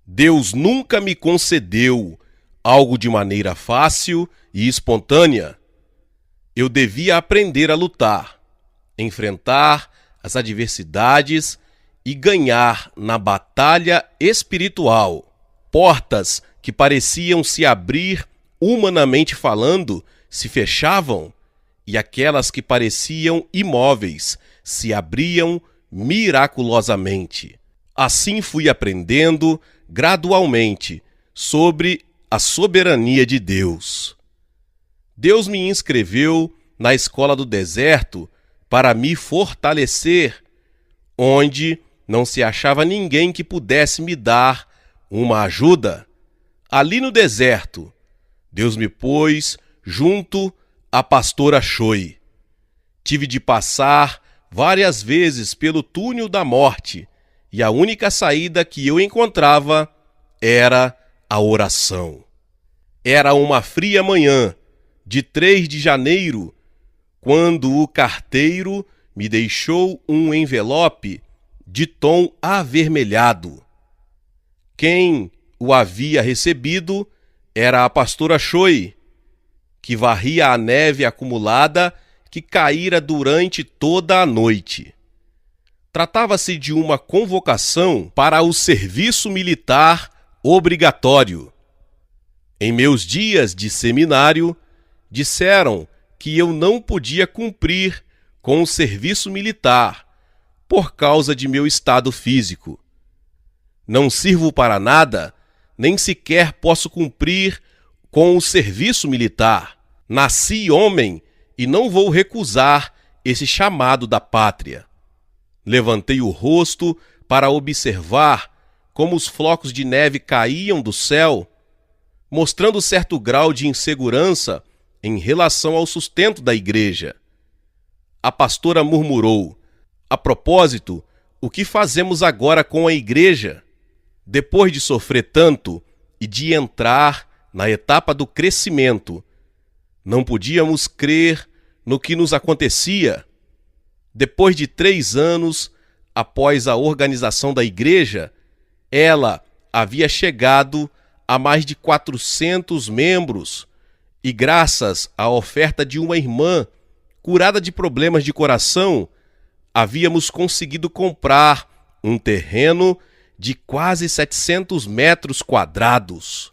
Deus nunca me concedeu algo de maneira fácil e espontânea. Eu devia aprender a lutar, enfrentar as adversidades e ganhar na batalha espiritual. Portas que pareciam se abrir, humanamente falando, se fechavam, e aquelas que pareciam imóveis se abriam miraculosamente. Assim fui aprendendo gradualmente sobre a soberania de Deus. Deus me inscreveu na escola do deserto para me fortalecer, onde não se achava ninguém que pudesse me dar uma ajuda. Ali no deserto, Deus me pôs junto à pastora Choi. Tive de passar várias vezes pelo túnel da morte, e a única saída que eu encontrava era a oração. Era uma fria manhã de 3 de janeiro, quando o carteiro me deixou um envelope de tom avermelhado. Quem o havia recebido era a pastora Choi, que varria a neve acumulada que caíra durante toda a noite. Tratava-se de uma convocação para o serviço militar obrigatório. Em meus dias de seminário, disseram que eu não podia cumprir com o serviço militar por causa de meu estado físico. Não sirvo para nada, nem sequer posso cumprir com o serviço militar. Nasci homem e não vou recusar esse chamado da pátria. Levantei o rosto para observar como os flocos de neve caíam do céu, mostrando certo grau de insegurança em relação ao sustento da igreja. A pastora murmurou: "A propósito, o que fazemos agora com a igreja? Depois de sofrer tanto e de entrar na etapa do crescimento, não podíamos crer no que nos acontecia. Depois de 3 anos após a organização da igreja, ela havia chegado a mais de 400 membros e, graças à oferta de uma irmã curada de problemas de coração, havíamos conseguido comprar um terreno de quase 700 metros quadrados.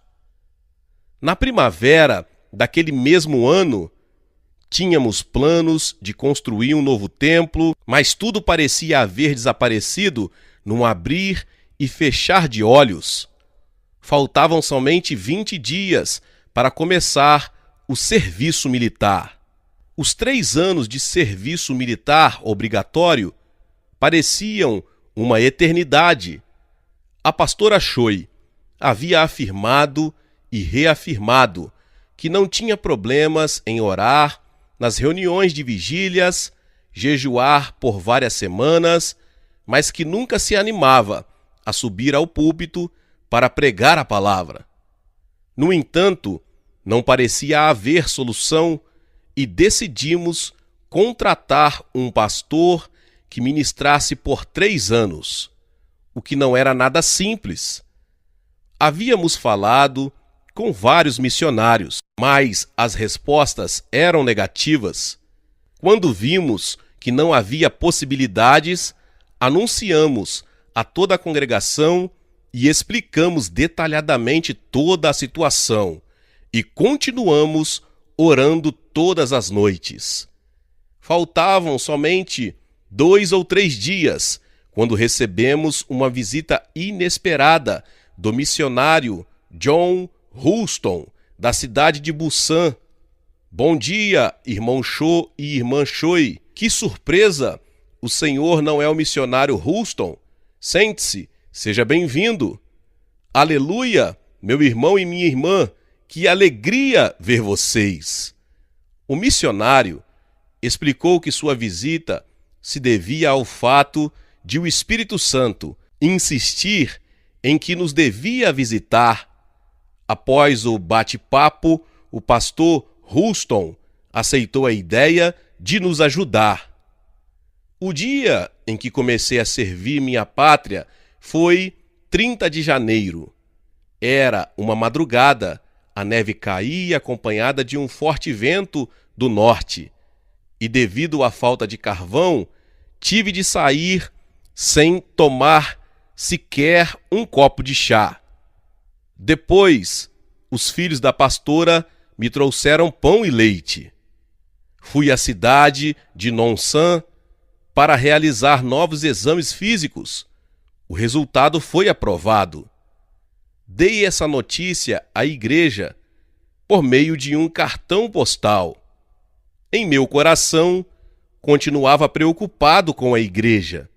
Na primavera daquele mesmo ano, tínhamos planos de construir um novo templo, mas tudo parecia haver desaparecido num abrir e fechar de olhos. Faltavam somente 20 dias para começar o serviço militar. Os 3 anos de serviço militar obrigatório pareciam uma eternidade. A pastora Choi havia afirmado e reafirmado que não tinha problemas em orar nas reuniões de vigílias, jejuar por várias semanas, mas que nunca se animava a subir ao púlpito para pregar a palavra. No entanto, não parecia haver solução e decidimos contratar um pastor que ministrasse por 3 anos, o que não era nada simples. Havíamos falado com vários missionários, mas as respostas eram negativas. Quando vimos que não havia possibilidades, anunciamos a toda a congregação e explicamos detalhadamente toda a situação e continuamos orando todas as noites. Faltavam somente 2 ou 3 dias quando recebemos uma visita inesperada do missionário John Houston, da cidade de Busan. "Bom dia, irmão Cho e irmã Choi. Que surpresa! O senhor não é o missionário Houston? Sente-se, seja bem-vindo." "Aleluia, meu irmão e minha irmã, que alegria ver vocês." O missionário explicou que sua visita se devia ao fato de o Espírito Santo insistir em que nos devia visitar. Após o bate-papo, o pastor Houston aceitou a ideia de nos ajudar. O dia em que comecei a servir minha pátria foi 30 de janeiro. Era uma madrugada, a neve caía acompanhada de um forte vento do norte, e devido à falta de carvão, tive de sair sem tomar sequer um copo de chá. Depois, os filhos da pastora me trouxeram pão e leite. Fui à cidade de Nonsan para realizar novos exames físicos. O resultado foi aprovado. Dei essa notícia à igreja por meio de um cartão postal. Em meu coração, continuava preocupado com a igreja.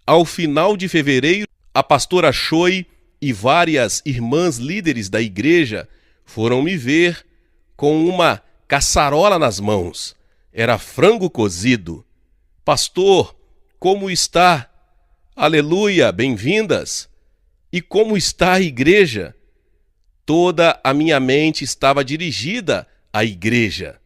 Ao final de fevereiro, a pastora Choi e várias irmãs líderes da igreja foram me ver com uma caçarola nas mãos. Era frango cozido. Pastor, como está? Aleluia, bem-vindas! E como está a igreja? Toda a minha mente estava dirigida à igreja.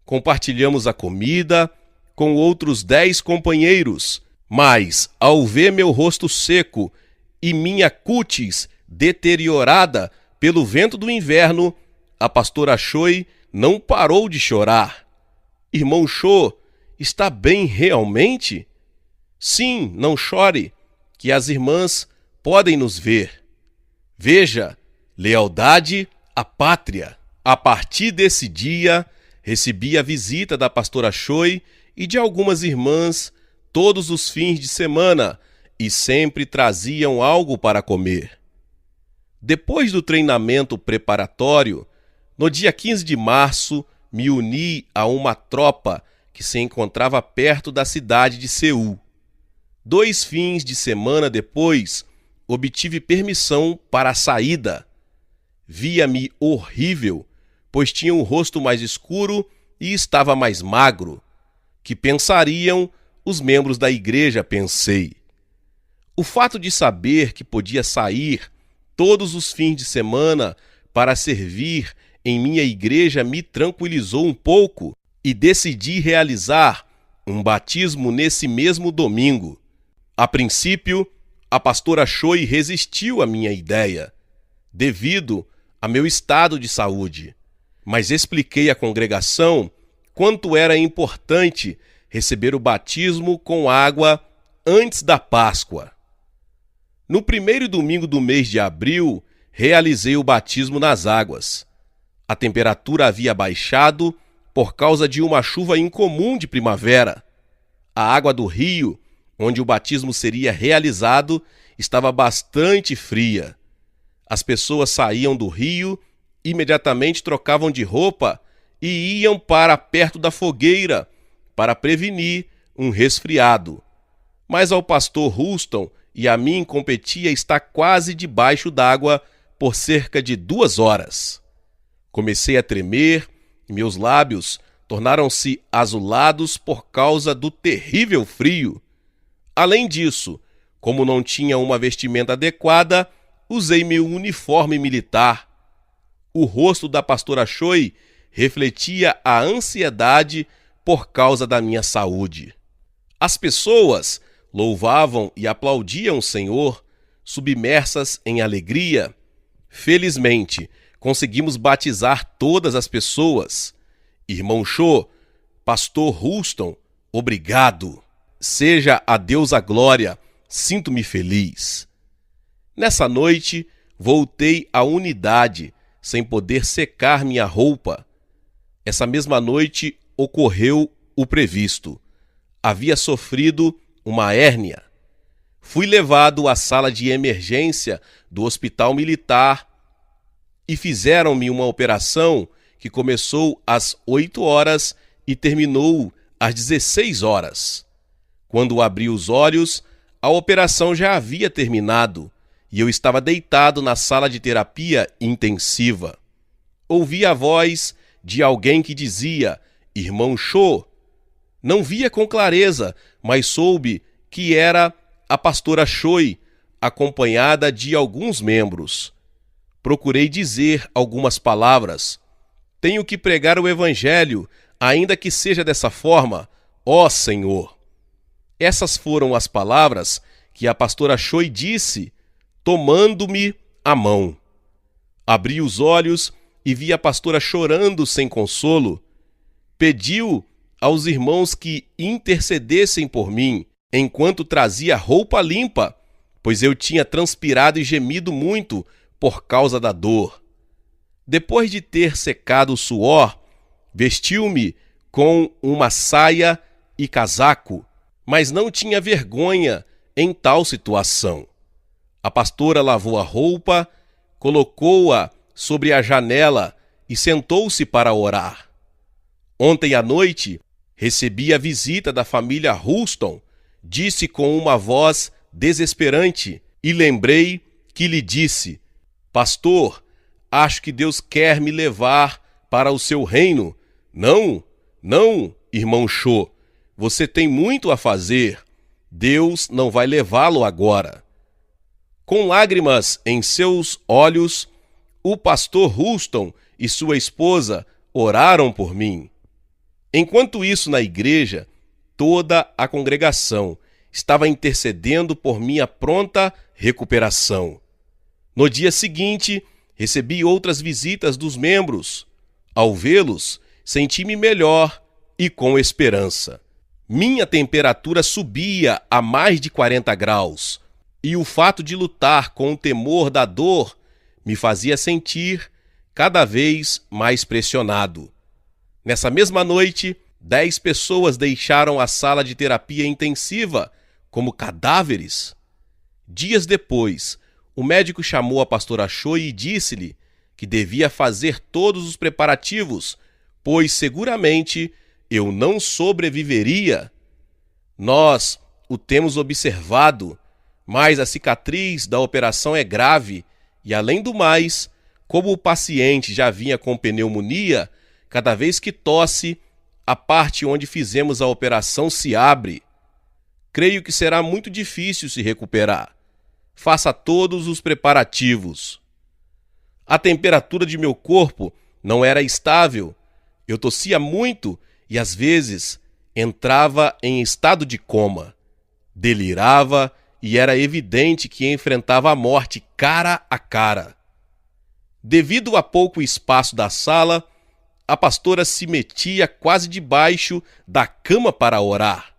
Compartilhamos a comida com outros 10 companheiros, mas, ao ver meu rosto seco e minha cútis deteriorada pelo vento do inverno, a pastora Choi não parou de chorar. Irmão Cho, está bem realmente? Sim, não chore, que as irmãs podem nos ver. Veja, lealdade à pátria. A partir desse dia, recebi a visita da pastora Choi e de algumas irmãs todos os fins de semana e sempre traziam algo para comer. Depois do treinamento preparatório, no dia 15 de março, me uni a uma tropa que se encontrava perto da cidade de Seul. 2 fins de semana depois, obtive permissão para a saída. Via-me horrível, pois tinha um rosto mais escuro e estava mais magro. Que pensariam os membros da igreja, pensei. O fato de saber que podia sair todos os fins de semana para servir em minha igreja me tranquilizou um pouco e decidi realizar um batismo nesse mesmo domingo. A princípio, a pastora Choi resistiu à minha ideia, devido a meu estado de saúde, mas expliquei à congregação quanto era importante receber o batismo com água antes da Páscoa. No primeiro domingo do mês de abril, realizei o batismo nas águas. A temperatura havia baixado por causa de uma chuva incomum de primavera. A água do rio, onde o batismo seria realizado, estava bastante fria. As pessoas saíam do rio, imediatamente trocavam de roupa e iam para perto da fogueira para prevenir um resfriado. Mas ao pastor Houston e a mim competia estar quase debaixo d'água por cerca de 2 horas. Comecei a tremer e meus lábios tornaram-se azulados por causa do terrível frio. Além disso, como não tinha uma vestimenta adequada, usei meu uniforme militar. O rosto da pastora Choi refletia a ansiedade por causa da minha saúde. As pessoas louvavam e aplaudiam o Senhor, submersas em alegria. Felizmente, conseguimos batizar todas as pessoas. Irmão Cho, pastor Houston, obrigado. Seja a Deus a glória, sinto-me feliz. Nessa noite, voltei à unidade, sem poder secar minha roupa. Essa mesma noite ocorreu o previsto. Havia sofrido uma hérnia. Fui levado à sala de emergência do hospital militar e fizeram-me uma operação que começou às 8 horas e terminou às 16 horas. Quando abri os olhos, a operação já havia terminado e eu estava deitado na sala de terapia intensiva. Ouvi a voz de alguém que dizia: Irmão Cho. Não via com clareza, mas soube que era a pastora Choi, acompanhada de alguns membros. Procurei dizer algumas palavras. Tenho que pregar o evangelho, ainda que seja dessa forma, ó Senhor. Essas foram as palavras que a pastora Choi disse, tomando-me a mão. Abri os olhos e vi a pastora chorando sem consolo. Pediu aos irmãos que intercedessem por mim, enquanto trazia roupa limpa, pois eu tinha transpirado e gemido muito por causa da dor. Depois de ter secado o suor, vestiu-me com uma saia e casaco, mas não tinha vergonha em tal situação. A pastora lavou a roupa, colocou-a sobre a janela e sentou-se para orar. Ontem à noite, recebi a visita da família Houston, disse com uma voz desesperante, e lembrei que lhe disse: Pastor, acho que Deus quer me levar para o seu reino. Não, não, irmão Cho, você tem muito a fazer. Deus não vai levá-lo agora. Com lágrimas em seus olhos, o pastor Houston e sua esposa oraram por mim. Enquanto isso, na igreja, toda a congregação estava intercedendo por minha pronta recuperação. No dia seguinte, recebi outras visitas dos membros. Ao vê-los, senti-me melhor e com esperança. Minha temperatura subia a mais de 40 graus, e o fato de lutar com o temor da dor me fazia sentir cada vez mais pressionado. Nessa mesma noite, 10 pessoas deixaram a sala de terapia intensiva como cadáveres. Dias depois, o médico chamou a pastora Cho e disse-lhe que devia fazer todos os preparativos, pois seguramente eu não sobreviveria. Nós o temos observado, mas a cicatriz da operação é grave e, além do mais, como o paciente já vinha com pneumonia, cada vez que tosse, a parte onde fizemos a operação se abre. Creio que será muito difícil se recuperar. Faça todos os preparativos. A temperatura de meu corpo não era estável. Eu tossia muito e, às vezes, entrava em estado de coma. Delirava e era evidente que enfrentava a morte cara a cara. Devido a pouco espaço da sala, a pastora se metia quase debaixo da cama para orar.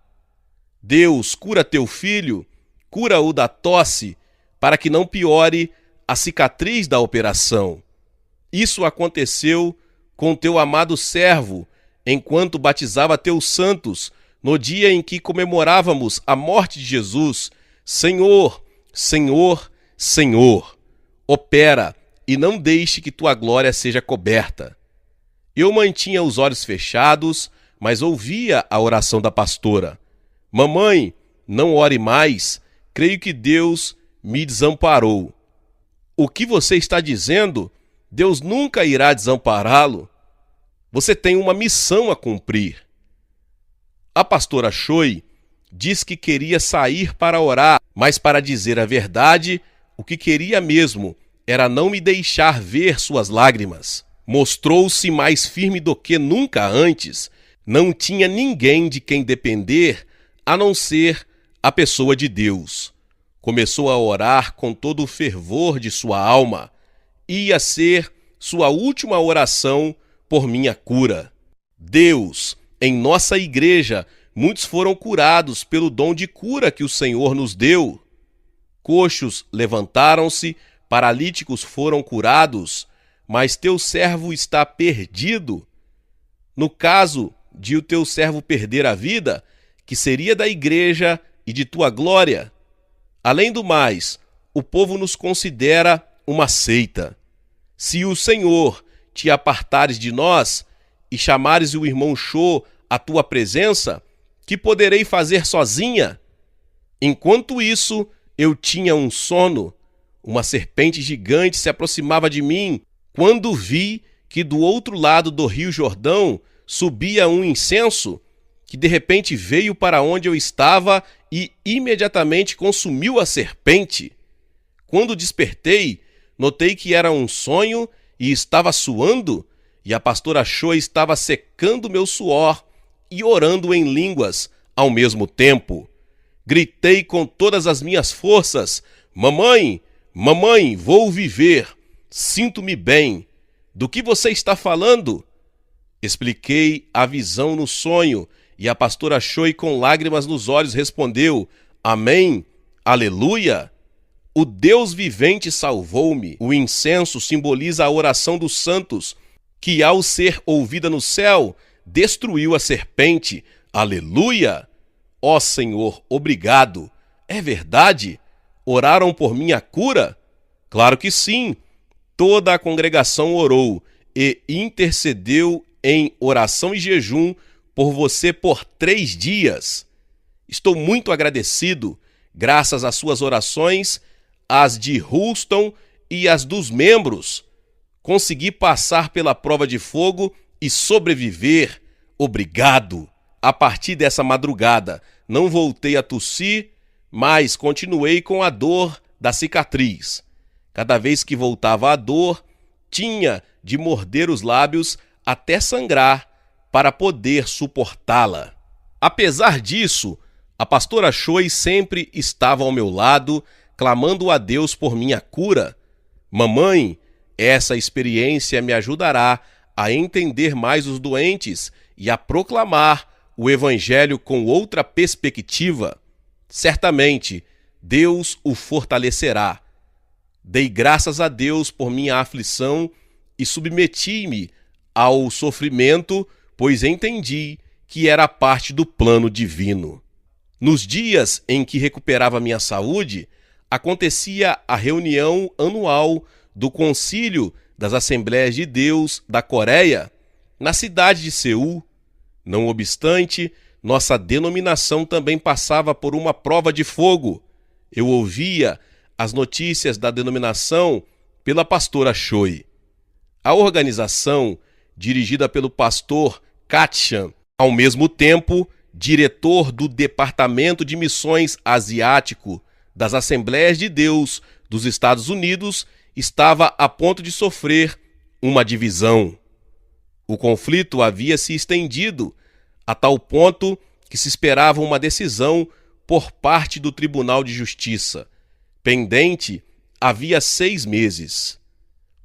Deus, cura teu filho, cura-o da tosse, para que não piore a cicatriz da operação. Isso aconteceu com teu amado servo, enquanto batizava teus santos, no dia em que comemorávamos a morte de Jesus. Senhor, Senhor, Senhor, opera e não deixe que tua glória seja coberta. Eu mantinha os olhos fechados, mas ouvia a oração da pastora. Mamãe, não ore mais, creio que Deus me desamparou. O que você está dizendo? Deus nunca irá desampará-lo. Você tem uma missão a cumprir. A pastora Choi disse que queria sair para orar, mas, para dizer a verdade, o que queria mesmo era não me deixar ver suas lágrimas. Mostrou-se mais firme do que nunca antes. Não tinha ninguém de quem depender, a não ser a pessoa de Deus. Começou a orar com todo o fervor de sua alma. Ia ser sua última oração por minha cura. Deus, em nossa igreja, muitos foram curados pelo dom de cura que o Senhor nos deu. Coxos levantaram-se, paralíticos foram curados, mas teu servo está perdido. No caso de o teu servo perder a vida, que seria da igreja e de tua glória? Além do mais, o povo nos considera uma seita. Se o Senhor te apartares de nós e chamares o irmão Cho à tua presença, que poderei fazer sozinha? Enquanto isso, eu tinha um sono. Uma serpente gigante se aproximava de mim, quando vi que do outro lado do Rio Jordão subia um incenso, que de repente veio para onde eu estava e imediatamente consumiu a serpente. Quando despertei, notei que era um sonho e estava suando, e a pastora Cho estava secando meu suor e orando em línguas ao mesmo tempo. Gritei com todas as minhas forças: Mamãe, mamãe, vou viver. Sinto-me bem. Do que você está falando? Expliquei a visão no sonho e a pastora Choi, com lágrimas nos olhos, respondeu: Amém, aleluia. O Deus vivente salvou-me. O incenso simboliza a oração dos santos, que ao ser ouvida no céu, destruiu a serpente. Aleluia! Ó Senhor, obrigado. É verdade? Oraram por minha cura? Claro que sim. Toda a congregação orou e intercedeu em oração e jejum por você por 3 dias. Estou muito agradecido. Graças às suas orações, as de Houston e as dos membros, consegui passar pela prova de fogo e sobreviver. Obrigado. A partir dessa madrugada, não voltei a tossir, mas continuei com a dor da cicatriz. Cada vez que voltava a dor, tinha de morder os lábios até sangrar para poder suportá-la. Apesar disso, a pastora Choi sempre estava ao meu lado, clamando a Deus por minha cura. Mamãe, essa experiência me ajudará a entender mais os doentes e a proclamar o Evangelho com outra perspectiva. Certamente, Deus o fortalecerá. Dei graças a Deus por minha aflição e submeti-me ao sofrimento, pois entendi que era parte do plano divino. Nos dias em que recuperava minha saúde, acontecia a reunião anual do Concílio das Assembleias de Deus da Coreia, na cidade de Seul. Não obstante, nossa denominação também passava por uma prova de fogo. Eu ouvia as notícias da denominação pela pastora Choi. A organização, dirigida pelo pastor Katchan, ao mesmo tempo diretor do Departamento de Missões Asiático das Assembleias de Deus dos Estados Unidos, estava a ponto de sofrer uma divisão. O conflito havia se estendido a tal ponto que se esperava uma decisão por parte do Tribunal de Justiça, pendente havia 6 meses.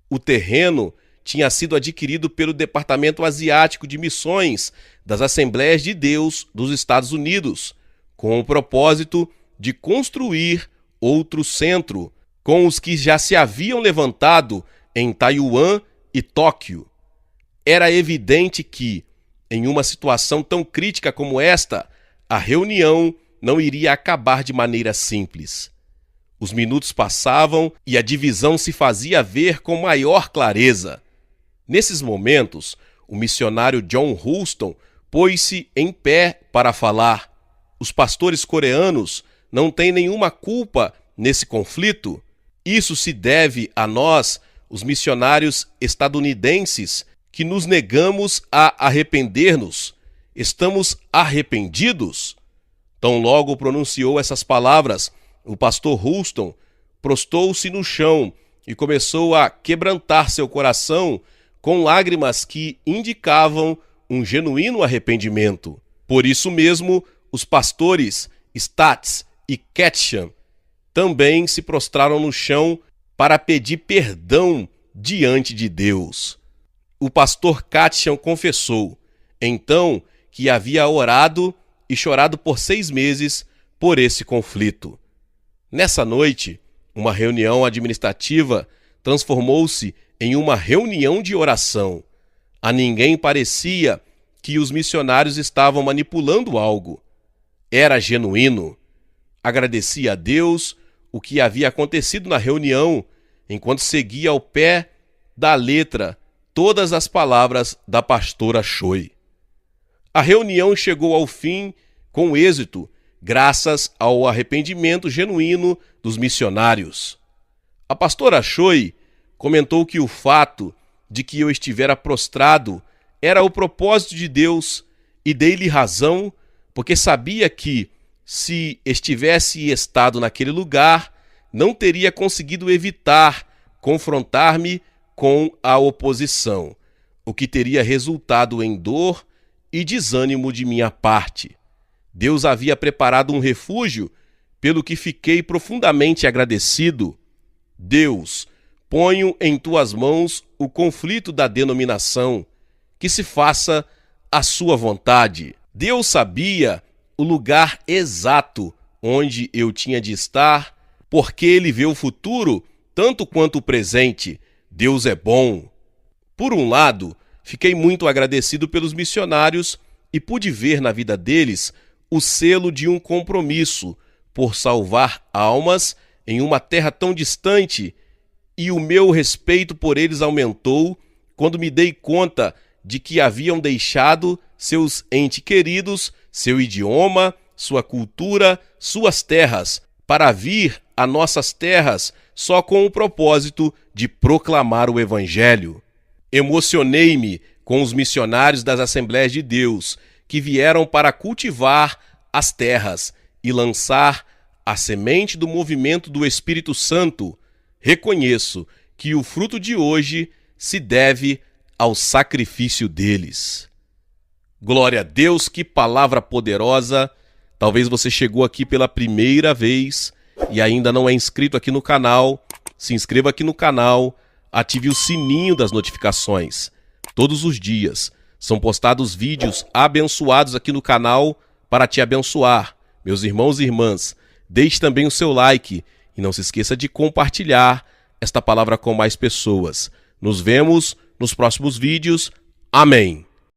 O terreno tinha sido adquirido pelo Departamento Asiático de Missões das Assembleias de Deus dos Estados Unidos, com o propósito de construir outro centro, com os que já se haviam levantado em Taiwan e Tóquio. Era evidente que, em uma situação tão crítica como esta, a reunião não iria acabar de maneira simples. Os minutos passavam e a divisão se fazia ver com maior clareza. Nesses momentos, o missionário John Houston pôs-se em pé para falar. Os pastores coreanos não têm nenhuma culpa nesse conflito. Isso se deve a nós, os missionários estadunidenses, que nos negamos a arrepender-nos. Estamos arrependidos? Tão logo pronunciou essas palavras, o pastor Houston prostou-se no chão e começou a quebrantar seu coração com lágrimas que indicavam um genuíno arrependimento. Por isso mesmo, os pastores Stats e Ketchum também se prostraram no chão para pedir perdão diante de Deus. O pastor Ketchum confessou, então, que havia orado e chorado por 6 meses por esse conflito. Nessa noite, uma reunião administrativa transformou-se em uma reunião de oração. A ninguém parecia que os missionários estavam manipulando algo. Era genuíno. Agradecia a Deus o que havia acontecido na reunião, enquanto seguia ao pé da letra todas as palavras da pastora Choi. A reunião chegou ao fim com êxito, graças ao arrependimento genuíno dos missionários. A pastora Choi comentou que o fato de que eu estivera prostrado era o propósito de Deus e dei-lhe razão, porque sabia que, se estivesse estado naquele lugar, não teria conseguido evitar confrontar-me com a oposição, o que teria resultado em dor e desânimo de minha parte. Deus havia preparado um refúgio, pelo que fiquei profundamente agradecido. Deus, ponho em tuas mãos o conflito da denominação, que se faça a sua vontade. Deus sabia o lugar exato onde eu tinha de estar, porque Ele vê o futuro tanto quanto o presente. Deus é bom. Por um lado, fiquei muito agradecido pelos missionários e pude ver na vida deles o selo de um compromisso por salvar almas em uma terra tão distante, e o meu respeito por eles aumentou quando me dei conta de que haviam deixado seus entes queridos, seu idioma, sua cultura, suas terras, para vir a nossas terras só com o propósito de proclamar o Evangelho. Emocionei-me com os missionários das Assembleias de Deus, que vieram para cultivar as terras e lançar a semente do movimento do Espírito Santo. Reconheço que o fruto de hoje se deve ao sacrifício deles. Glória a Deus, que palavra poderosa! Talvez você chegou aqui pela primeira vez e ainda não é inscrito aqui no canal. Se inscreva aqui no canal, ative o sininho das notificações. Todos os dias são postados vídeos abençoados aqui no canal para te abençoar. Meus irmãos e irmãs, deixe também o seu like e não se esqueça de compartilhar esta palavra com mais pessoas. Nos vemos nos próximos vídeos. Amém.